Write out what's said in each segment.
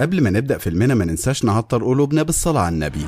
قبل ما نبدأ فيلمنا ما ننساش نعطر قلوبنا بالصلاة على النبي.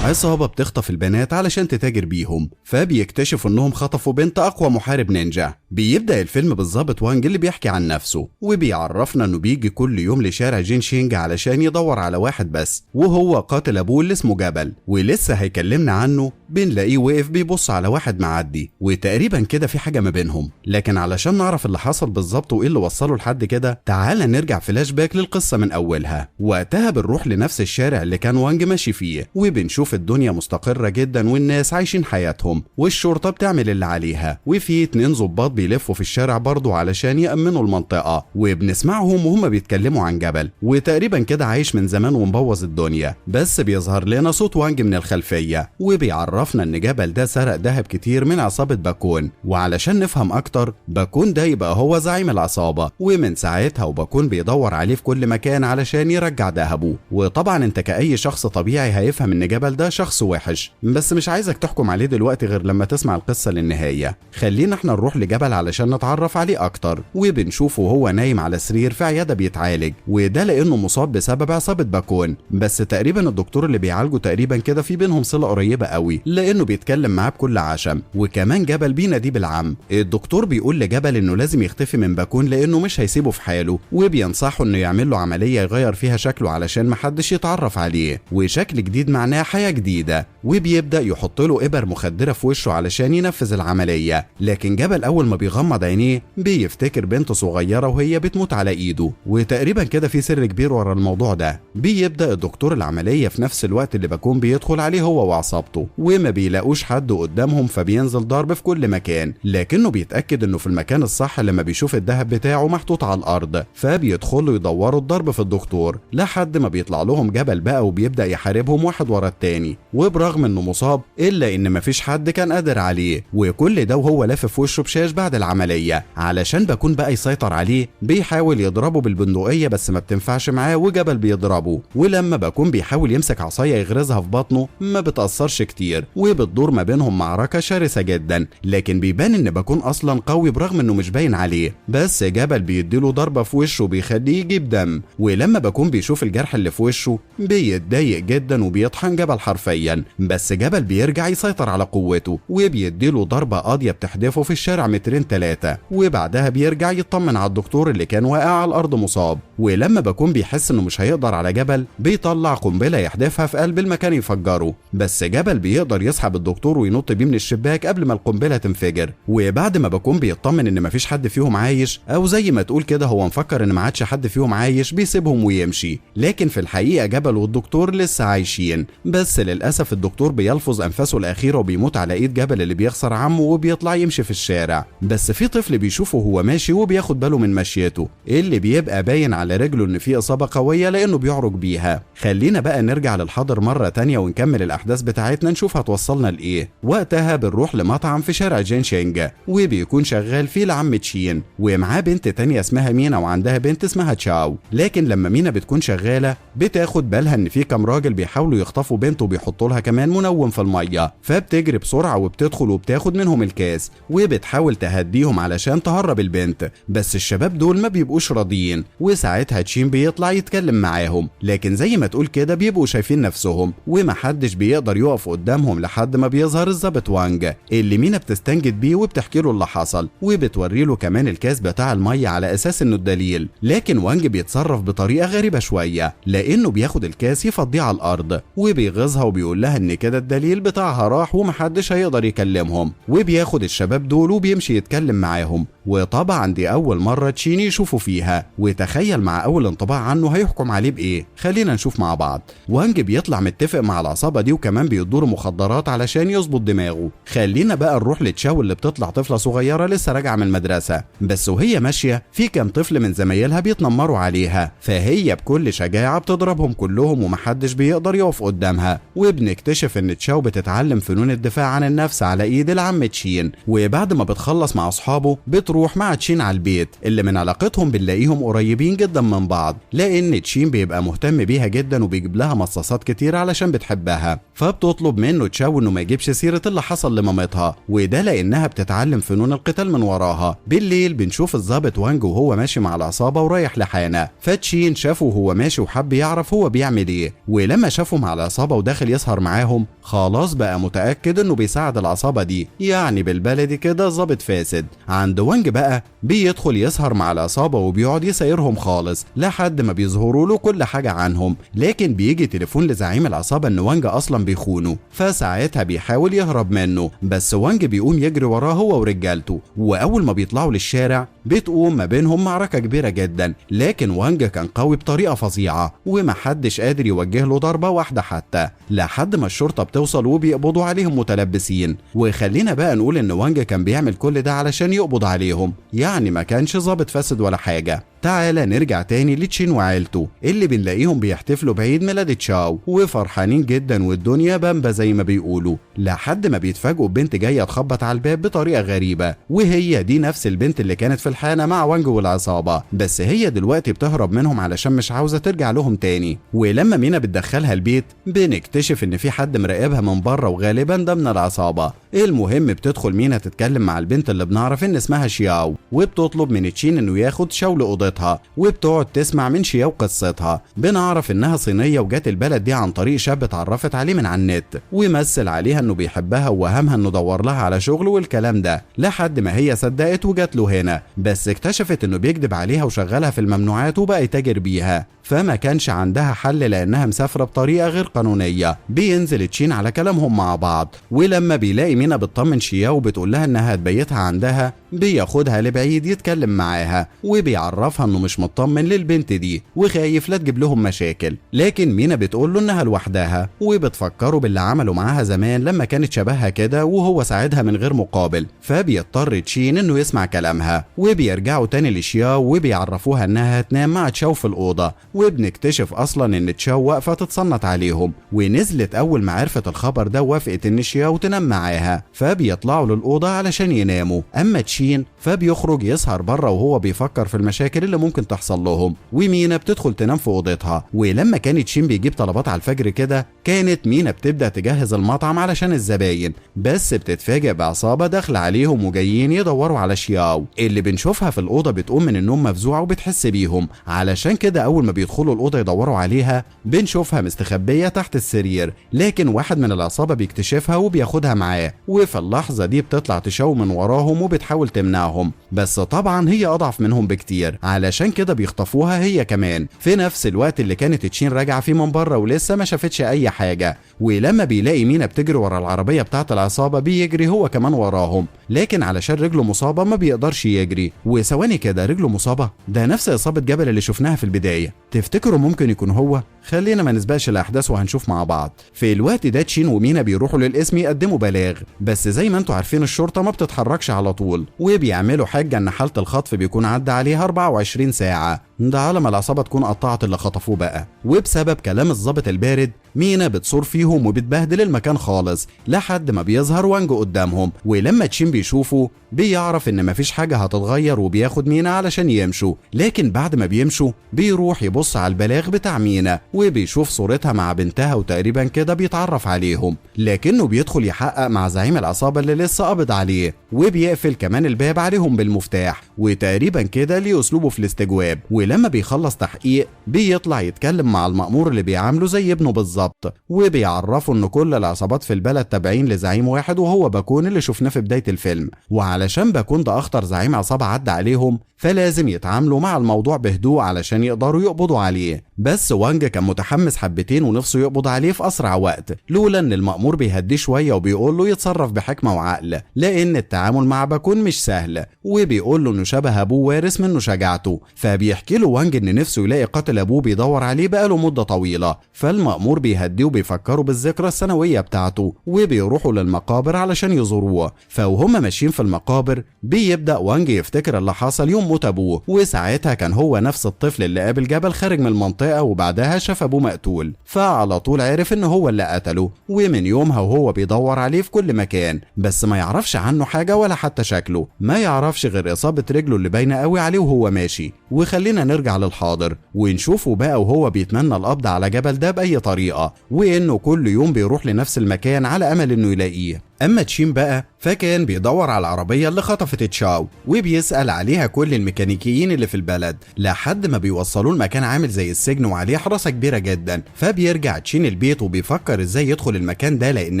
عصابة بتخطف البنات علشان تتاجر بيهم، فبيكتشفوا انهم خطفوا بنت اقوى محارب نينجا. بيبدأ الفيلم بالظابط وانج اللي بيحكي عن نفسه، وبيعرفنا انه بيجي كل يوم لشارع جينشينج علشان يدور على واحد بس، وهو قاتل ابوه اللي اسمه جبل. ولسه هيكلمنا عنه بنلاقيه وقف بيبص على واحد معدي، وتقريبا كده في حاجة ما بينهم. لكن علشان نعرف اللي حصل بالظبط وايه اللي وصله لحد كده، تعالى نرجع فلاش باك للقصة من اولها. وقتها بنروح لنفس الشارع اللي كان وانج ماشي فيه، وبنشوف الدنيا مستقرة جدا والناس عايشين حياتهم، والشرطة بتعمل اللي عليها، وفي 2 ضباط بيلفوا في الشارع برضو علشان يأمنوا المنطقة، وبنسمعهم وهم بيتكلموا عن جبل، وتقريبا كده عايش من زمان ومبوظ الدنيا. بس بيظهر لنا صوت وانج من الخلفية، وبيعرفنا ان جبل ده سرق ذهب كتير من عصابة باكون. وعلشان نفهم اكتر، باكون ده يبقى هو زعيم العصابة، ومن ساعتها وباكون بيدور عليه في كل مكان علشان يرجع ذهبه. وطبعا انت كأي شخص طبيعي هيفهم ان جبل ده شخص وحش، بس مش عايزك تحكم عليه دلوقتي غير لما تسمع القصة للنهاية. خلينا احنا نروح لجبل علشان نتعرف عليه اكتر. وبنشوفه وهو نايم على سرير في عيادة بيتعالج، وده لانه مصاب بسبب عصابة باكون. بس تقريبا الدكتور اللي بيعالجه تقريبا كده في بينهم صلة قريبة قوي، لانه بيتكلم معاه بكل عشم. وكمان جبل بيناديه بالعم. الدكتور بيقول لجبل انه لازم يختفي من باكون لانه مش هيسيبه في حاله، وبينصحه انه يعمل له عملية يغير فيها شكله علشان محدش يتعرف عليه، وشكل جديد معناه حياة جديدة. وبيبدأ يحط له إبر مخدرة في وشه علشان ينفذ العملية. لكن جبل أول ما بيغمض عينيه بيفتكر بنت صغيرة وهي بتموت على إيده، وتقريبا كده في سر كبير ورا الموضوع ده. بيبدأ الدكتور العملية في نفس الوقت اللي باكون بيدخل عليه هو وعصابته، وما بيلاقوش حد قدامهم، فبينزل ضرب في كل مكان. لكنه بيتأكد إنه في المكان الصح لما بيشوف الذهب بتاعه محطوط على الأرض، فبيدخلوا يدوروا الضرب في الدكتور لحد ما بيطلع لهم جبل بقى، وبيبدأ يحاربهم واحد ورا التاني. وبرغم انه مصاب الا ان مفيش حد كان قادر عليه، وكل ده وهو لافف وشه بشاش بعد العمليه. علشان باكون بقى يسيطر عليه بيحاول يضربه بالبندقيه بس ما بتنفعش معاه، وجبل بيضربه. ولما باكون بيحاول يمسك عصايه يغرزها في بطنه ما بتاثرش كتير، وبتدور ما بينهم معركه شرسه جدا. لكن بيبان ان باكون اصلا قوي برغم انه مش باين عليه، بس جبل بيديله ضربه في وشه بيخليه يجيب دم. ولما باكون بيشوف الجرح اللي في وشه بيتضايق جدا وبيطحن جبل حرفيا. بس جبل بيرجع يسيطر على قوته، وبيديله ضربة قاضية بتحدفه في الشارع 2-3 متر، وبعدها بيرجع يطمن على الدكتور اللي كان واقع على الأرض مصاب. ولما باكون بيحس انه مش هيقدر على جبل بيطلع قنبلة يحدفها في قلب المكان يفجره، بس جبل بيقدر يسحب الدكتور وينط بيه من الشباك قبل ما القنبلة تنفجر. وبعد ما باكون بيطمن ان مفيش حد فيهم عايش، او زي ما تقول كده هو مفكر ان ما عادش حد فيهم عايش، بيسيبهم ويمشي. لكن في الحقيقة جبل والدكتور لسه عايشين، بس للأسف الدكتور بيلفظ أنفاسه الأخيرة وبيموت على إيد جبل اللي بيخسر عمه، وبيطلع يمشي في الشارع. بس في طفل بيشوفه وهو ماشي وبياخد باله من مشيته، اللي بيبقى باين على رجله إن في إصابة قوية لأنه بيعرج بيها. خلينا بقى نرجع للحاضر مرة تانية ونكمل الأحداث بتاعتنا نشوف هتوصلنا لإيه. وقتها بنروح لمطعم في شارع جينشينج، وبيكون شغال فيه لعم تشين، ومعاه بنت تانية اسمها مينا، وعندها بنت اسمها تشاو. لكن لما مينا بتكون شغالة بتاخد بالها إن في كام راجل بيحاولوا يخطفوا بنت، وبيحطوا لها كمان منوم في الميه، فبتجري بسرعه وبتدخل وبتاخد منهم الكاس، وبتحاول تهديهم علشان تهرب البنت. بس الشباب دول ما بيبقوش راضيين، وساعتها تشين بيطلع يتكلم معاهم. لكن زي ما تقول كده بيبقوا شايفين نفسهم، ومحدش بيقدر يقف قدامهم لحد ما بيظهر الظابط وانج اللي مينا بتستنجد بيه، وبتحكي له اللي حصل، وبتوري له كمان الكاس بتاع الميه على اساس انه الدليل. لكن وانج بيتصرف بطريقه غريبه شويه، لانه بياخد الكاس يفضيه على الارض، وبيغيظها وبيقول لها ان كده الدليل بتاعها راح ومحدش هيقدر يكلمهم. وبياخد الشباب دول وبيمشي يتكلم معاهم. وطبعا دي اول مرة تشين يشوفوا فيها، وتخيل مع اول انطباع عنه هيحكم عليه بايه. خلينا نشوف مع بعض. وانج بيطلع متفق مع العصابة دي، وكمان بيدور مخدرات علشان يظبط دماغه. خلينا بقى نروح لتشاو اللي بتطلع طفلة صغيرة لسه راجعة من المدرسة، بس وهي ماشية في كام طفل من زمايلها بيتنمروا عليها، فهي بكل شجاعة بتضربهم كلهم ومحدش بيقدر يقف قدامها. وبنكتشف ان تشاو بتتعلم فنون الدفاع عن النفس على ايد العم تشين، وبعد ما بتخلص مع اصحابه بتروح مع تشين على البيت اللي من علاقتهم بنلاقيهم قريبين جدا من بعض، لان تشين بيبقى مهتم بيها جدا وبيجيب لها مصاصات كتير علشان بتحبها. فبتطلب منه تشاو انه ما يجيبش سيرة اللي حصل لمامتها، وده لانها بتتعلم فنون القتال من وراها. بالليل بنشوف الضابط وانج وهو ماشي مع العصابة ورايح لحانة، فتشين شافه وهو ماشي وحب يعرف هو بيعمل ايه، ولما شافه مع العصابة وداخل يسهر معاهم خلاص بقى متأكد انه بيساعد العصابة دي، يعني بالبلدي كده ضابط فاسد. عند وانج بقى بيدخل يسهر مع العصابة وبيقعد يسايرهم خالص لحد ما بيظهروا له كل حاجة عنهم، لكن بيجي تليفون لزعيم العصابة ان وانج اصلا بيخونه، فساعتها بيحاول يهرب منه، بس وانج بيقوم يجري وراه هو ورجالته، واول ما بيطلعوا للشارع بتقوم ما بينهم معركة كبيرة جدا، لكن وانج كان قوي بطريقة فظيعة ومحدش قادر يوجه له ضربة واحدة حتى، لحد ما الشرطة بتوصل وبيقبضوا عليهم متلبسين. وخلينا بقى نقول ان وانج كان بيعمل كل ده علشان يقبض عليهم، يعني ما كانش ضابط فاسد ولا حاجة. تعالى نرجع تاني لتشين وعيلته اللي بنلاقيهم بيحتفلوا بعيد ميلاد تشاو وفرحانين جدا والدنيا بامبا زي ما بيقولوا، لحد ما بيتفاجئوا ببنت جايه تخبط على الباب بطريقه غريبه، وهي دي نفس البنت اللي كانت في الحانه مع وانج والعصابه، بس هي دلوقتي بتهرب منهم علشان مش عاوزه ترجع لهم تاني. ولما مينا بتدخلها البيت بنكتشف ان في حد مراقبها من بره وغالبا ده من العصابه. المهم بتدخل مينا تتكلم مع البنت اللي بنعرف ان اسمها شياو، وبتطلب من تشين انه ياخد شاو لأوضتها، وبتقعد تسمع من شياو قصتها. بنعرف انها صينيه وجات البلد دي عن طريق شاب اتعرفت عليه من على النت، ومثل عليها انه بيحبها ووهمها انه دور لها على شغل والكلام ده، لحد ما هي صدقت وجات له هنا، بس اكتشفت انه بيكذب عليها وشغلها في الممنوعات وبقى يتاجر بيها، فما كانش عندها حل لانها مسافره بطريقه غير قانونيه. بينزل تشين على كلامهم مع بعض، ولما بيلاقي مينا بتطمن شياو وبتقول لها انها هتبيتها عندها بياخدها لبعيد يتكلم معاها، وبيعرفها انه مش مطمن للبنت دي وخايف لا تجيب لهم مشاكل، لكن مينا بتقول له انها لوحدها وبتفكره باللي عمله معاها زمان لما كانت شبهها كده وهو ساعدها من غير مقابل، فبيضطر تشين انه يسمع كلامها. وبيرجعوا تاني لشياو وبيعرفوها انها هتنام مع تشاو في الاوضه، وبنكتشف اصلا ان تشاو واقفه تتصنت عليهم، ونزلت اول ما عرفت الخبر ده وافقت ان شياو تنام معاها، فبيطلعوا للاوضه علشان يناموا. اما تشين فبيخرج يسهر بره وهو بيفكر في المشاكل اللي ممكن تحصل لهم، ومينا بتدخل تنام في اوضتها. ولما كانت تشين بيجيب طلبات على الفجر كده كانت مينا بتبدا تجهز المطعم علشان الزباين، بس بتتفاجئ بعصابه داخله عليهم وجايين يدوروا على شياو اللي بنشوفها في الاوضه بتقوم من النوم مفزوعه وبتحس بيهم، علشان كده اول ما بيدخلوا الاوضه يدوروا عليها بنشوفها مستخبيه تحت السرير، لكن واحد من العصابه بيكتشفها وبياخدها معاه، وفي اللحظه دي بتطلع تشاو من وراهم وبتحاول تمنعهم، بس طبعا هي اضعف منهم بكتير علشان كده بيخطفوها هي كمان في نفس الوقت اللي كانت تشين راجعه فيه من بره ولسه ما شافتش اي حاجه. ولما بيلاقي مينا بتجري ورا العربيه بتاعه العصابه بيجري هو كمان وراهم، لكن علشان رجله مصابه ما بيقدرش يجري. وثواني كده، رجله مصابه؟ ده نفس اصابه جبل اللي شفناها في البدايه، تفتكروا ممكن يكون هو؟ خلينا ما نسبقش الاحداث وهنشوف مع بعض. في الوقت ده تشين ومينا بيروحوا للقسم يقدموا بلاغ، بس زي ما انتوا عارفين الشرطه ما بتتحركش على طول، وبيعملوا حجه ان حاله الخطف بيكون عدى عليها 24 ساعه، ده على ما العصابه تكون قطعت اللي خطفوه بقى. وبسبب كلام الضابط البارد مينا بتصور فيهم وبتبهدل المكان خالص لحد ما بيظهر وانج قدامهم، ولما تشين بيشوفه بيعرف ان مفيش حاجه هتتغير وبياخد مينا علشان يمشوا، لكن بعد ما بيمشوا بيروح يبص على البلاغ بتاع مينا وبيشوف صورتها مع بنتها وتقريبا كده بيتعرف عليهم، لكنه بيدخل يحقق مع زعيم العصابه اللي لسه قابض عليه، وبيقفل كمان الباب عليهم بالمفتاح، وتقريبا كده ليه اسلوبه في الاستجواب. ولما بيخلص تحقيق بيطلع يتكلم مع المأمور اللي بيعامله زي ابنه بالظبط، وبيعرفه ان كل العصابات في البلد تابعين لزعيم واحد وهو باكون اللي شفناه في بدايه الفيلم، وعلشان باكون ده اخطر زعيم عصابه عدى عليهم فلازم يتعاملوا مع الموضوع بهدوء علشان يقدروا يقبضوا عليه. بس وانج كان متحمس حبتين ونفسه يقبض عليه في اسرع وقت، لولا ان المأمور بيهديه شويه وبيقول له يتصرف بحكمه وعقل لان التعامل مع باكون مش سهل، وبيقول له انه شبه ابوه وارث منه شجاعته، فبيحكي بيحكي له وانج ان نفسه يلاقي قاتل ابوه بيدور عليه بقاله مده طويله، فالمأمور بيهديه وبيفكروا بالذكرى السنويه بتاعته وبيروحوا للمقابر علشان يزوروه. فوهم ماشيين في المقابر بيبدأ وانج يفتكر اللي حصل يوم موت ابوه، وساعتها كان هو نفس الطفل اللي قابل جبل خارج من المنطقه وبعدها شاف ابوه مقتول، فعلى طول عرف ان هو اللي قتله. ومن يومها وهو بيدور عليه في كل مكان، بس ما يعرفش عنه حاجه ولا حتى شكله، ما يعرفش غير اصابه رجله اللي باينه قوي عليه وهو ماشي. وخلينا نرجع للحاضر ونشوفه بقى وهو بيتمنى القبض على جبل ده باي طريقه، وانه كل يوم بيروح لنفس المكان على امل انه يلاقيه. اما تشين بقى فكان بيدور على العربيه اللي خطفت تشاو وبيسأل عليها كل الميكانيكيين اللي في البلد لحد ما بيوصلوه المكان عامل زي السجن وعليه حراسه كبيره جدا. فبيرجع تشين البيت وبيفكر ازاي يدخل المكان ده لان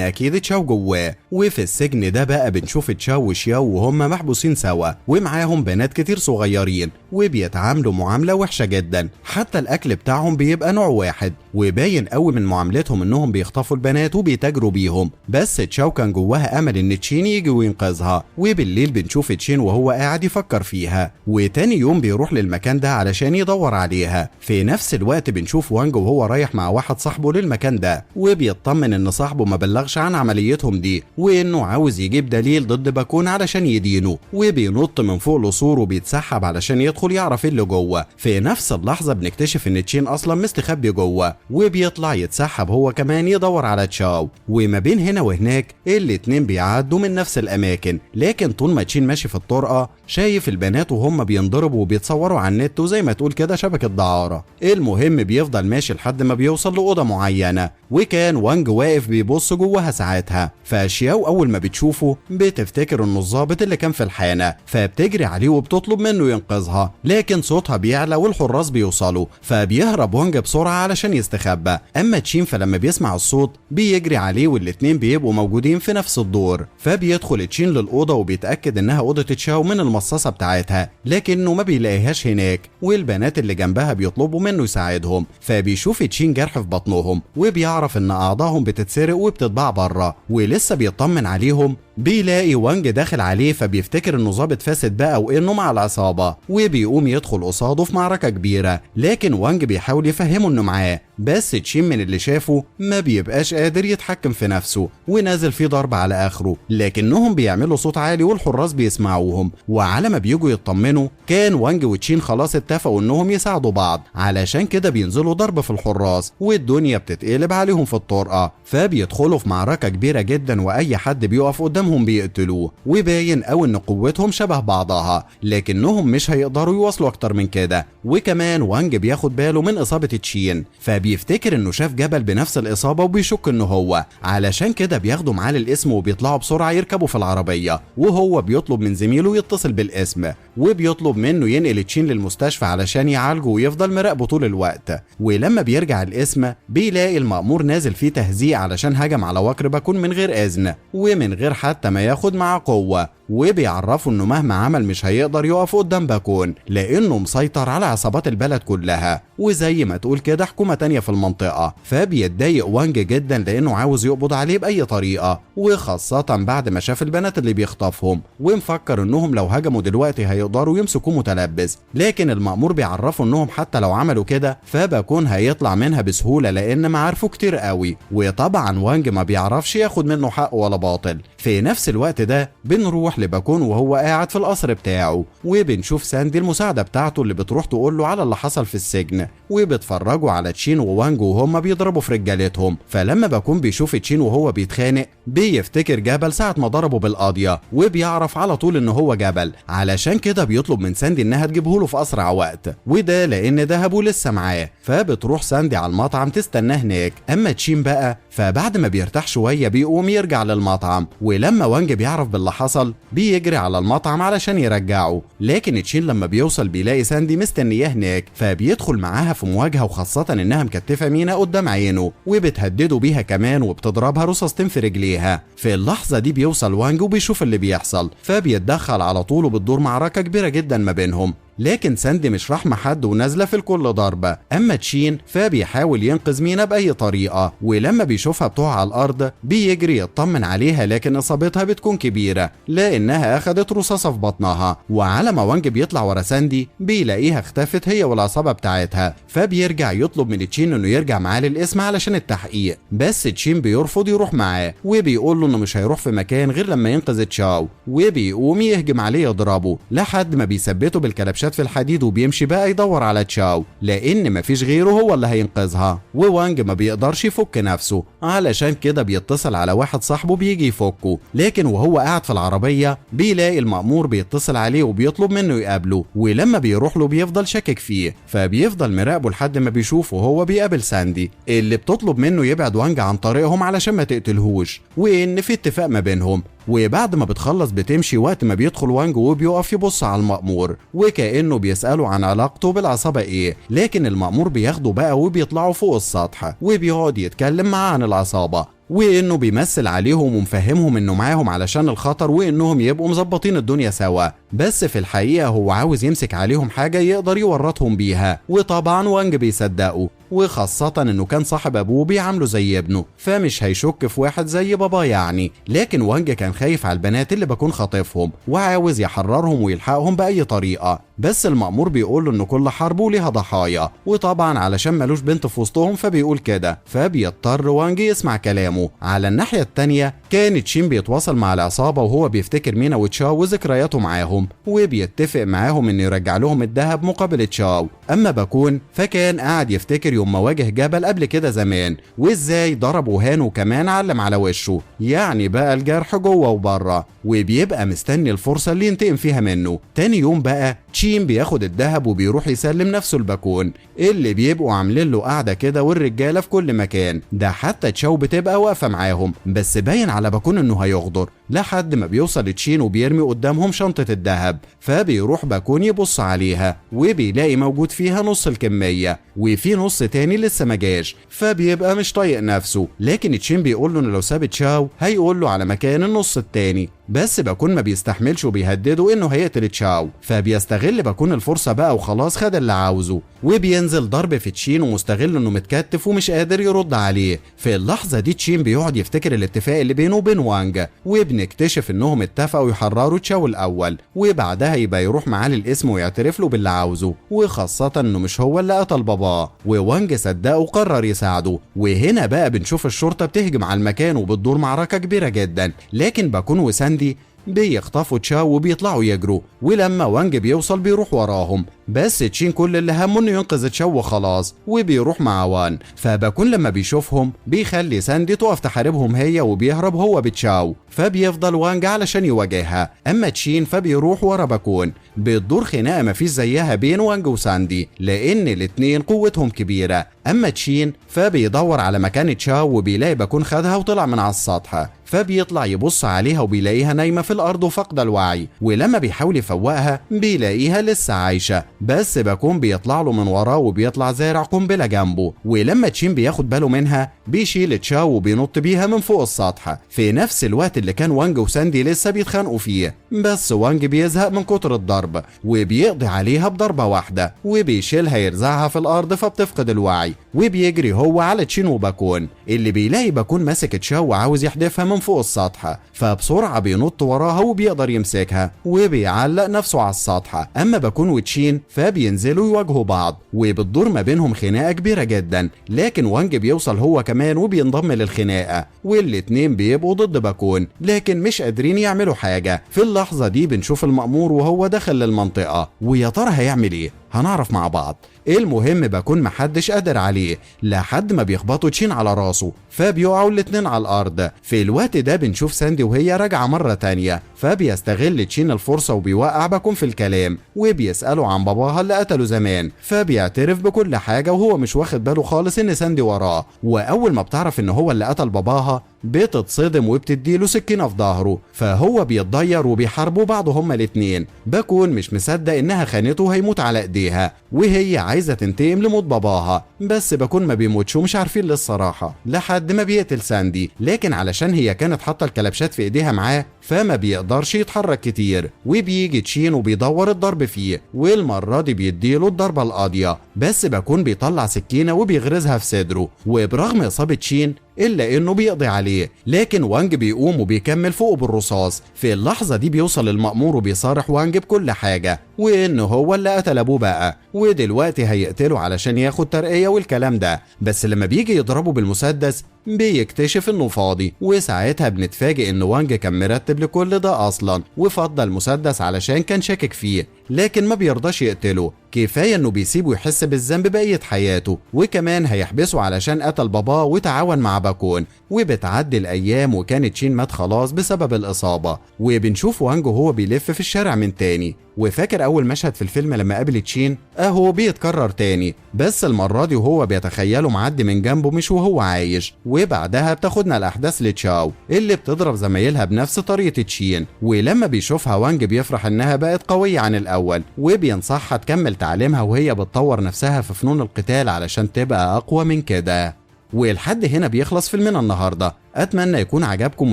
اكيد تشاو جواه. وفي السجن ده بقى بنشوف تشاو وشياو وهم محبوسين سوا ومعاهم بنات كتير صغيرين وبيتعاملوا معامله وحشه جدا، حتى الاكل بتاعهم بيبقى نوع واحد، وباين قوي من معاملتهم انهم بيخطفوا البنات وبيتاجروا بيهم. بس تشاو كان جواها امل ان تشين يجي وينقذها. وبالليل بنشوف تشين وهو قاعد يفكر فيها، وتاني يوم بيروح للمكان ده علشان يدور عليها. في نفس الوقت بنشوف وانج وهو رايح مع واحد صاحبه للمكان ده وبيطمن ان صاحبه ما بلغش عن عمليتهم دي وانه عاوز يجيب دليل ضد باكون علشان يدينه. وبينط من فوق القصور وبيتسحب علشان يدخل يعرف اللي جوه. في نفس اللحظه بنكتشف ان تشين اصلا مستخبي جوه وبيطلع يتسحب هو كمان يدور على تشاو. وما بين هنا وهناك الاتنين بيعدوا من نفس الاماكن، لكن طول ما تشين ماشي في الطرقه شايف البنات وهم بينضربوا وبيتصوروا على النت وزي ما تقول كده شبكه دعاره. المهم بيفضل ماشي لحد ما بيوصل لاوضه معينه وكان وانج واقف بيبص جواها ساعتها. فشياو اول ما بتشوفه بتفتكر انه الضابط اللي كان في الحانه، فبتجري عليه وبتطلب منه ينقذها، لكن صوتها بيعلى والحراس بيوصلوا فبيهرب وانج بسرعه علشان يستخبى. اما تشين فلما بيسمع الصوت بيجري عليه والاتنين بيبقوا موجودين في نفس الدور. فبيدخل تشين للاوضه وبيتاكد انها اوضه تشاو من المصاصه بتاعتها، لكنه ما بيلاقيهاش هناك، والبنات اللي جنبها بيطلبوا منه يساعدهم. فبيشوف تشين جرح في بطنهم وبيعرف ان اعضائهم بتتسرق وبتتباع بره، ولسه بيطمن عليهم بيلاقي وانج داخل عليه فبيفتكر انه ظابط فاسد بقى وانه مع العصابه، وبيقوم يدخل قصاده في معركه كبيره. لكن وانج بيحاول يفهمه انه معاه، بس تشين من اللي شافه ما بيبقاش قادر يتحكم في نفسه ونازل فيه ضرب على اخره، لكنهم بيعملوا صوت عالي والحراس بيسمعوهم. وعلى ما بيجوا يطمنوا كان وانج وتشين خلاص اتفقوا انهم يساعدوا بعض، علشان كده بينزلوا ضرب في الحراس والدنيا بتتقلب عليهم في الطرقه. فبيدخلوا في معركه كبيره جدا واي حد بيقف قدامهم بيقتلوه، وباين قوي ان قوتهم شبه بعضها، لكنهم مش هيقدروا يواصلوا اكتر من كده. وكمان وانج بياخد باله من اصابه تشين فبيفتكر انه شاف جبل بنفس الاصابه وبيشك انه هو، علشان كده بياخدوا معاه للقسم وبيطلعوا بسرعه يركبوا في العربيه. وهو بيطلب من زميله يتصل بالقسم وبيطلب منه ينقل تشين للمستشفى علشان يعالجه ويفضل مراقبه طول الوقت. ولما بيرجع القسم بيلاقي المأمور نازل فيه تهزيء علشان هجم على وكر باكون من غير اذن ومن غير حتى ما ياخد معاه قوه، وبيعرفوا انه مهما عمل مش هيقدر يقف قدام باكون لانه مسيطر على عصابات البلد كلها وزي ما تقول كده حكومه تانية في المنطقه. فبيتضايق وانج جدا لانه عاوز يقبض عليه باي طريقه، وخاصه بعد ما شاف البنات اللي بيخطفهم ومفكر انهم لو هجموا دلوقتي هيقدروا يمسكوه متلبس. لكن المأمور بيعرفوا انهم حتى لو عملوا كده فباكون هيطلع منها بسهوله لان معارفه كتير قوي، وطبعا وانج ما بيعرفش ياخد منه حق ولا باطل. في نفس الوقت ده بنروح لباكون وهو قاعد في القصر بتاعه وبنشوف ساندي المساعده بتاعته اللي بتروح تقول له على اللي حصل في السجن، وبيتفرجوا على تشين ووانج وهم بيضربوا في رجالتهم. فلما باكون بيشوف تشين وهو بيتخانق بيفتكر جبل ساعه ما ضربه بالقاضيه وبيعرف على طول ان هو جبل، علشان كده بيطلب من ساندي انها تجيبه له في اسرع وقت، وده لان ذهبه لسه معاه. فبتروح ساندي على المطعم تستناه هناك. اما تشين بقى فبعد ما بيرتاح شويه بيقوم يرجع للمطعم، ولما وانج بيعرف باللي حصل بيجري على المطعم علشان يرجعه. لكن تشين لما بيوصل بيلاقي ساندي مستنياه هناك فبيدخل معاها في مواجهه، وخاصه انها مكتفه مينا قدام عينه وبتهدده بيها كمان وبتضربها رصاصتين في رجليها. في اللحظه دي بيوصل وانج وبيشوف اللي بيحصل فبيتدخل على طول وبتدور معركه كبيره جدا ما بينهم. لكن ساندي مش رحمة حد ونازلة في الكل ضربة. اما تشين فبيحاول ينقذ مينا باي طريقة، ولما بيشوفها بتقع على الارض بيجري يطمن عليها، لكن اصابتها بتكون كبيرة لانها اخدت رصاصة في بطنها. وعلى ما وانج بيطلع ورا ساندي بيلاقيها اختفت هي والعصابة بتاعتها، فبيرجع يطلب من تشين انه يرجع معاه للقسم علشان التحقيق، بس تشين بيرفض يروح معاه وبيقول له انه مش هيروح في مكان غير لما ينقذ تشاو، وبيقوم يهجم عليه يضربه لحد ما بيثبته بالكلبشات في الحديد، وبيمشي بقى يدور على تشاو لان مفيش غيره هو اللي هينقذها. ووانج ما بيقدرش يفك نفسه، علشان كده بيتصل على واحد صاحبه بيجي يفكه، لكن وهو قاعد في العربية بيلاقي المأمور بيتصل عليه وبيطلب منه يقابله، ولما بيروح له بيفضل شاكك فيه، فبيفضل مراقبه لحد ما بيشوفه هو بيقابل ساندي اللي بتطلب منه يبعد وانج عن طريقهم علشان ما تقتلهوش، وان في اتفاق ما بينهم. وبعد ما بتخلص بتمشي وقت ما بيدخل وانج وبيقف يبص على المأمور وكأنه بيسأله عن علاقته بالعصابة ايه، لكن المأمور بياخده بقى وبيطلعوا فوق السطح وبيقعد يتكلم معاه عن العصابة، وانه بيمثل عليهم ومفهمهم انه معاهم علشان الخطر وانهم يبقوا مظبطين الدنيا سوا، بس في الحقيقة هو عاوز يمسك عليهم حاجة يقدر يورطهم بيها. وطبعا وانج بيصدقه، وخاصة انه كان صاحب ابوه بيعامله زي ابنه، فمش هيشك في واحد زي بابا يعني. لكن وانج كان خايف على البنات اللي بكون خاطفهم وعاوز يحررهم ويلحقهم بأي طريقة، بس المأمور بيقول له ان كل حرب ليها ضحايا، وطبعا علشان ملوش بنت في وسطهم فبيقول كده، فبيضطر وانج يسمع كلامه. على الناحية التانية كان تشين بيتواصل مع العصابة وهو بيفتكر مينا وتشاو وذكرياته معاهم، وبيتفق معاهم انه يرجع لهم الذهب مقابل تشاو. اما باكون فكان قاعد يفتكر يوم ما واجه جبل قبل كده زمان، وازاي ضرب وهان وكمان علم على وشه، يعني بقى الجرح جوه وبره، وبيبقى مستني الفرصة اللي ينتقم فيها منه. تاني يوم بقى تشين بياخد الذهب وبيروح يسلم نفسه لباكون اللي بيبقوا عاملين له قاعدة كده والرجالة في كل مكان، ده حتى تشاو بتبقى واقفة معاهم، بس باين على باكون انه هيغدر، لحد ما بيوصل تشين وبيرمي قدامهم شنطة الذهب، فبيروح باكون يبص عليها وبيلاقي موجود فيها نص الكمية وفي نص تاني لسه ما جاش، فبيبقى مش طايق نفسه. لكن تشين بيقول له انه لو ساب تشاو هيقول له على مكان النص التاني، بس باكون ما بيستحملش وبيهدده انه هيقتل تشاو، فبيستغل باكون الفرصة بقى وخلاص خد اللي عاوزه، وبينزل ضرب في تشين ومستغل انه متكتف ومش قادر يرد عليه. في اللحظة دي تشين بيقعد يفتكر الاتفاق اللي بينه وبين وانج، وبنكتشف انهم اتفقوا يحرروا تشاو الاول، وبعدها يبقى يروح معاه للقسم ويعترف له باللي عاوزه، وخاصة انه مش هو اللي قتل باباه. ووانج صدقه وقرر يساعده، وهنا بقى بنشوف الشرطة بتهجم على المكان وبتدور معركة كبيرة جدا، لكن باكون وساندي بيخطفوا تشاو وبيطلعوا يجروا، ولما وانج بيوصل بيروح وراهم، بس تشين كل اللي همه انه ينقذ تشاو وخلاص، وبيروح مع وان. فباكون لما بيشوفهم بيخلي ساندي تقف تحاربهم هي وبيهرب هو بتشاو، فبيفضل وانج علشان يواجهها. اما تشين فبيروح ورا باكون، بتدور خناقه مفيش زيها بين وانج وساندي لان الاتنين قوتهم كبيره. اما تشين فبيدور على مكان تشاو وبيلاقي باكون خدها وطلع من على السطح، فبيطلع يبص عليها وبيلاقيها نايمه في الارض وفاقده الوعي، ولما بيحاول يفوقها بيلاقيها لسه عايشه، بس باكون بيطلع له من وراه وبيطلع زارع قنبله جنبه، ولما تشين بياخد باله منها بيشيل تشاو وبينط بيها من فوق السطح في نفس الوقت اللي كان وانج وساندي لسه بيتخانقوا فيه. بس وانج بيزهق من كتر الضرب وبيقضي عليها بضربه واحده وبيشيلها يرزعها في الارض فبتفقد الوعي، وبيجري هو على تشين وباكون اللي بيلاقي باكون ماسك تشاو وعاوز يحدفها من فوق السطح، فبسرعه بينط وراها وبيقدر يمسكها وبيعلق نفسه على السطح. اما باكون وتشين فبينزلوا يواجهوا بعض وبتدور ما بينهم خناقه كبيره جدا، لكن وانج بيوصل هو كمان وبينضم للخناقه، والاتنين بيبقوا ضد باكون لكن مش قادرين يعملوا حاجه. في اللحظه دي بنشوف المأمور وهو داخل للمنطقه، ويا ترى هيعمل ايه؟ هنعرف مع بعض. المهم باكون محدش قادر عليه لحد ما بيخبطوا تشين على راسه فبيقعوا الاتنين على الارض. في الوقت ده بنشوف ساندي وهي راجعه مره تانيه، فبيستغل تشين الفرصه وبيوقع باكون في الكلام وبيساله عن باباها اللي قتله زمان، فبيعترف بكل حاجه وهو مش واخد باله خالص ان ساندي وراه. واول ما بتعرف ان هو اللي قتل باباها بتتصدم وبتديله سكينه في ظهره، فهو بيتضير وبيحاربوا بعض هما الاتنين. باكون مش مصدق انها خانته وهيموت على ايديها وهي عايزه تنتقم لموت باباها، بس باكون ما بيموتش ومش عارفين للصراحه لحد ما بيقتل ساندي، لكن علشان هي كانت حاطه الكلبشات في ايديها معاه فما بيقدرش يتحرك كتير، وبيجي تشين وبيدور الضرب فيه، والمرة دي بيديله الضربة القاضية، بس باكون بيطلع سكينة وبيغرزها في صدره، وبرغم إصابة تشين إلا إنه بيقضي عليه، لكن وانج بيقوم وبيكمل فوقه بالرصاص. في اللحظة دي بيوصل المأمور وبيصارح وانج بكل حاجة، وإنه هو اللي قتل أبوه بقى، ودلوقتي هيقتله علشان ياخد ترقية والكلام ده. بس لما بيجي يضربه بالمسدس بيكتشف إنه فاضي، وساعتها بنتفاجئ إن وانج كان مرتب لكل ده أصلا، وفضل المسدس علشان كان شاكك فيه، لكن ما بيرضاش يقتله. كفاية إنه بيسيبه يحس بالذنب بقية حياته، وكمان هيحبسه علشان قتل باباه وتعاون مع باكون. وبتعدي الأيام وكانت تشين مات خلاص بسبب الإصابة، وبنشوف وانج وهو بيلف في الشارع من تاني. وفاكر أول مشهد في الفيلم لما قابل تشين؟ أهو بيتكرر تاني، بس المرة دي وهو بيتخيله معدي من جنبه مش وهو عايش. وبعدها بتاخدنا الأحداث لتشاو اللي بتضرب زمايلها بنفس طريقة تشين، ولما بيشوفها وانج بيفرح إنها بقت قوية عن الأول، وبينصحها تكمل تعليمها وهي بتطور نفسها في فنون القتال علشان تبقى أقوى من كده. ولحد هنا بيخلص فيلمنا النهاردة، أتمنى يكون عجبكم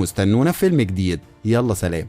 واستنونا في فيلم جديد. يلا سلام.